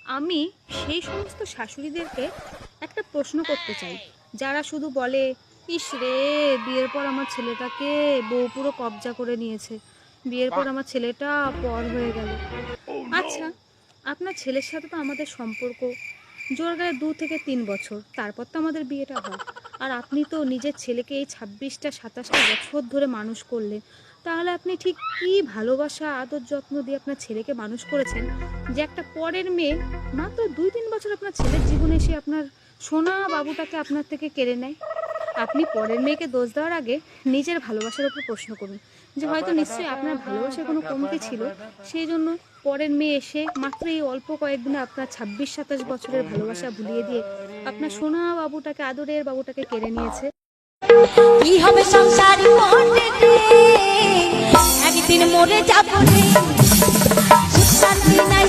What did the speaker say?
আমি সেই সমস্ত শাশুড়িদেরকে একটা প্রশ্ন করতে চাই, যারা শুধু বলে, ইস রে, বিয়ের পর আমার ছেলেটাকে বউ পুরো কবজা করে নিয়েছে, বিয়ের পর আমার ছেলেটা পর হয়ে গেল। আচ্ছা, আপনার ছেলের সাথে তো আমাদের সম্পর্ক জোর গায়ে 2 থেকে 3 বছর, তারপর তো আমাদের বিয়েটা হয়। আর আপনি তো নিজের ছেলেকে এই 26টা 27টা বছর ধরে মানুষ করলেন। তাহলে আপনি ঠিক কী ভালোবাসা আদর যত্ন দিয়ে আপনার ছেলেকে মানুষ করেছেন, যে একটা পরের মেয়ে মাত্র 2-3 বছর আপনার ছেলের জীবনে এসে আপনার সোনা বাবুটাকে আপনার থেকে কেড়ে নেয়। আপনি পরের মেয়েকে দোষ দেওয়ার আগে নিজের ভালোবাসার উপর প্রশ্ন করুন, যে হয়তো নিশ্চয়ই আপনার ভালোবাসার কোনো কমতি ছিল, সেই জন্য পরের মেয়ে এসে মাত্র এই অল্প কয়েকদিনে আপনার 26-27 বছরের ভালোবাসা ভুলিয়ে দিয়ে আপনার সোনা বাবুটাকে, আদরের বাবুটাকে কেড়ে নিয়েছে। কি হবে সংসার একদিন মরে যাবো রে, সুখ শান্তি নাই।